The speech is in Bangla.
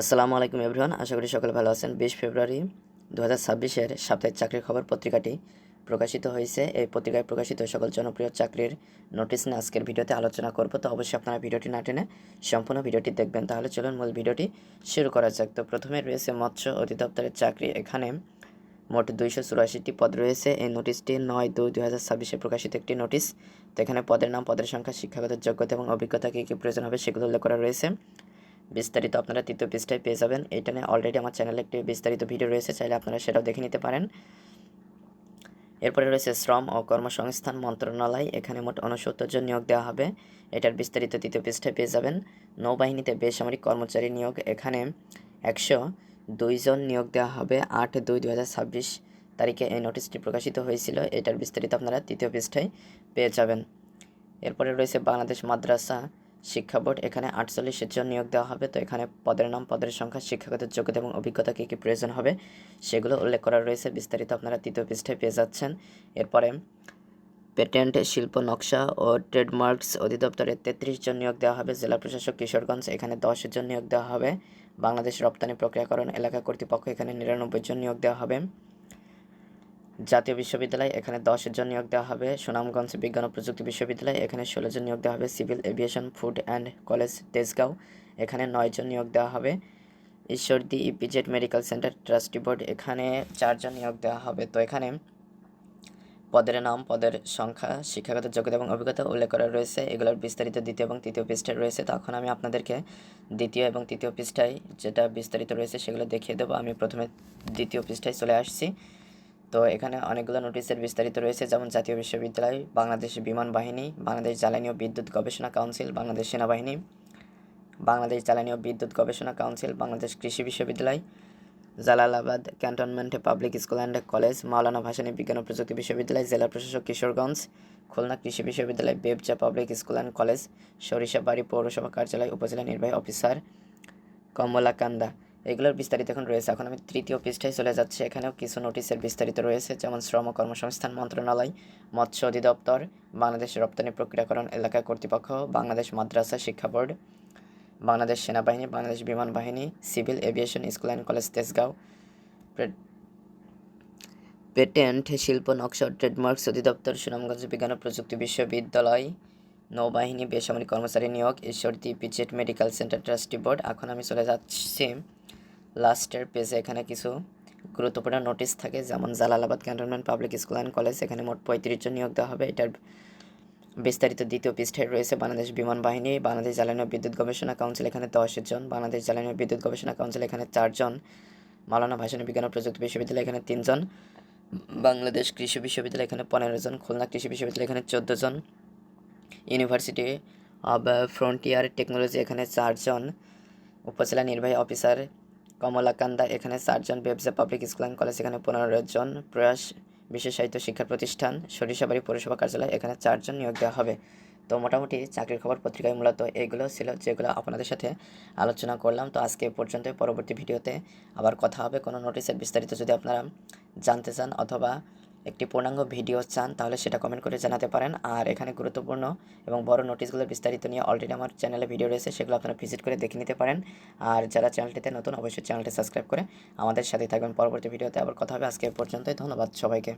আসসালামু আলাইকুম এভরিওয়ান, আশা করি সকলে ভালো আছেন। 20 ফেব্রুয়ারি 2026-এর সাপ্তাহিক চাকরির খবর পত্রিকাটি প্রকাশিত হয়েছে। এই পত্রিকায় প্রকাশিত সকল জনপ্রিয় চাকরির নোটিশ নিয়ে আজকের ভিডিওতে আলোচনা করব। তো অবশ্যই আপনারা ভিডিওটি না টেনে সম্পূর্ণ ভিডিওটি দেখবেন। তাহলে চলুন মূল ভিডিওটি শুরু করা যাক। তো প্রথমে রয়েছে মৎস্য অধিদপ্তরের চাকরি। এখানে মোট 284টি পদ রয়েছে। এই নোটিশটি 9/2/2026-এ প্রকাশিত একটি নোটিশ। তো এখানে পদের নাম, পদের সংখ্যা, শিক্ষাগত যোগ্যতা এবং অভিজ্ঞতা কী কী প্রয়োজন হবে সেগুলো উল্লেখ করা রয়েছে। বিস্তারিত আপনারা তৃতীয় পৃষ্ঠায় পেয়ে যাবেন। এটা নিয়ে অলরেডি আমার চ্যানেলে একটি বিস্তারিত ভিডিও রয়েছে, চাইলে আপনারা সেটাও দেখে নিতে পারেন। এরপরে রয়েছে শ্রম ও কর্মসংস্থান মন্ত্রণালয়। এখানে মোট 69 জন নিয়োগ দেওয়া হবে। এটার বিস্তারিত তৃতীয় পৃষ্ঠায় পেয়ে যাবেন। নৌবাহিনীতে বেসামরিক কর্মচারী নিয়োগ। এখানে 102 জন নিয়োগ দেওয়া হবে। 8/2/2026 তারিখে এই নোটিশটি প্রকাশিত হয়েছিল। এটার বিস্তারিত আপনারা তৃতীয় পৃষ্ঠায় পেয়ে যাবেন। এরপরে রয়েছে বাংলাদেশ মাদ্রাসা শিক্ষা বোর্ড। এখানে 48 জন নিয়োগ দেওয়া হবে। তো এখানে পদের নাম, পদের সংখ্যা, শিক্ষাগত যোগ্যতা এবং অভিজ্ঞতা কী কী প্রয়োজন হবে সেগুলো উল্লেখ করা রয়েছে। বিস্তারিত আপনারা তৃতীয় পৃষ্ঠায় পেয়ে যাচ্ছেন। এরপরে পেটেন্ট, শিল্প, নকশা ও ট্রেডমার্কস অধিদপ্তরে 33 জন নিয়োগ দেওয়া হবে। জেলা প্রশাসক কিশোরগঞ্জ, এখানে 10 জন নিয়োগ দেওয়া হবে। বাংলাদেশ রপ্তানি প্রক্রিয়াকরণ এলাকা কর্তৃপক্ষ, এখানে 99 জন নিয়োগ দেওয়া হবে। জাতীয় বিশ্ববিদ্যালয়, এখানে 10 জন নিয়োগ দেওয়া হবে। সুনামগঞ্জ বিজ্ঞান ও প্রযুক্তি বিশ্ববিদ্যালয়, এখানে 16 জন নিয়োগ দেওয়া হবে। Civil aviation food and college Tejgaon, এখানে 9 জন নিয়োগ দেওয়া হবে। Ishwardi EPZ medical centre trustee board, এখানে 4 জন নিয়োগ দেওয়া হবে। তো এখানে পদের নাম, পদের সংখ্যা, শিক্ষাগত যোগ্যতা এবং অভিজ্ঞতা উল্লেখ করা রয়েছে। এগুলোর বিস্তারিত দ্বিতীয় এবং তৃতীয় পৃষ্ঠায় রয়েছে। তখন আমি আপনাদেরকে দ্বিতীয় এবং তৃতীয় পৃষ্ঠায় যেটা বিস্তারিত রয়েছে সেগুলো দেখিয়ে দেবো। আমি প্রথমে দ্বিতীয় পৃষ্ঠায় চলে আসছি। তো এখানে অনেকগুলো নোটিশের বিস্তারিত রয়েছে, যেমন জাতীয় বিশ্ববিদ্যালয়, বাংলাদেশ বিমান বাহিনী, বাংলাদেশ জ্বালানি ও বিদ্যুৎ গবেষণা কাউন্সিল, বাংলাদেশ সেনাবাহিনী, বাংলাদেশ জ্বালানি ও বিদ্যুৎ গবেষণা কাউন্সিল, বাংলাদেশ কৃষি বিশ্ববিদ্যালয়, Jalalabad cantonment public school and college, Maulana Bhashani বিজ্ঞান ও প্রযুক্তি বিশ্ববিদ্যালয়, জেলা প্রশাসক কিশোরগঞ্জ, খুলনা কৃষি বিশ্ববিদ্যালয়, BEPZA public school and college, Sarishabari পৌরসভা কার্যালয়, উপজেলা নির্বাহী অফিসার, কমলাকান্দা। এগুলোর বিস্তারিত এখন রয়েছে। এখন আমি তৃতীয় পৃষ্ঠায় চলে যাচ্ছি। এখানেও কিছু নোটিশের বিস্তারিত রয়েছে, যেমন শ্রম ও কর্মসংস্থান মন্ত্রণালয়, মৎস্য অধিদপ্তর, বাংলাদেশ রপ্তানি প্রক্রিয়াকরণ এলাকা কর্তৃপক্ষ, বাংলাদেশ মাদ্রাসা শিক্ষা বোর্ড, বাংলাদেশ সেনাবাহিনী, বাংলাদেশ বিমান বাহিনী, civil aviation school and college Tejgaon, patent, শিল্প, নকশা ও ট্রেডমার্কস অধিদপ্তর, সুনামগঞ্জ বিজ্ঞান ও প্রযুক্তি বিশ্ববিদ্যালয়, নৌবাহিনী বেসামরিক কর্মচারী নিয়োগ, ঈশ্বরদী পিচেট মেডিকেল সেন্টার ট্রাস্টি বোর্ড। এখন আমি চলে যাচ্ছি লাস্টের পেজে। এখানে কিছু গুরুত্বপূর্ণ নোটিশ থাকে, যেমন Jalalabad cantonment public school and college, এখানে মোট 35 জন নিয়োগ দেওয়া হবে। এটার বিস্তারিত দ্বিতীয় পৃষ্ঠায় রয়েছে। বাংলাদেশ বিমান বাহিনী, বাংলাদেশ জ্বালানি ও বিদ্যুৎ গবেষণা কাউন্সিল, এখানে 10 জন, বাংলাদেশ জ্বালানি ও বিদ্যুৎ গবেষণা কাউন্সিল, এখানে 4 জন, মাওলানা ভাসানী বিজ্ঞান ও প্রযুক্তি বিশ্ববিদ্যালয়, এখানে 3 জন, বাংলাদেশ কৃষি বিশ্ববিদ্যালয়, এখানে 15 জন, খুলনা কৃষি বিশ্ববিদ্যালয়, এখানে 14 জন, ইউনিভার্সিটি অব ফ্রন্টিয়ার টেকনোলজি, এখানে 4 জন, উপজেলা নির্বাহী অফিসার কমলাকান্দা, এখানে 4 জন, বেবজা পাবলিক স্কুল অ্যান্ড কলেজ, এখানে 15 জন, প্রয়াস বিশেষায়িত শিক্ষা প্রতিষ্ঠান সরিষাবাড়ি পৌরসভা কার্যালয়, এখানে 4 জন নিয়োগ দেওয়া হবে। তো মোটামুটি চাকরির খবর পত্রিকায় মূলত এইগুলো ছিল, যেগুলো আপনাদের সাথে আলোচনা করলাম। তো আজকে পর্যন্ত, পরবর্তী ভিডিওতে আবার কথা হবে। কোনো নোটিশের বিস্তারিত যদি আপনারা জানতে চান অথবা একটি পূর্ণাঙ্গ ভিডিও চান, তাহলে সেটা কমেন্ট করে জানাতে পারেন। আর এখানে গুরুত্বপূর্ণ এবং বড় নোটিশগুলোর বিস্তারিত নিয়ে অলরেডি আমার চ্যানেলে ভিডিও রয়েছে, সেগুলো আপনারা ভিজিট করে দেখে নিতে পারেন। আর যারা চ্যানেলটিতে নতুন, অবশ্যই চ্যানেলটি সাবস্ক্রাইব করে আমাদের সাথে থাকবেন। পরবর্তী ভিডিওতে আবার কথা হবে। আজকে পর্যন্তই, ধন্যবাদ সবাইকে।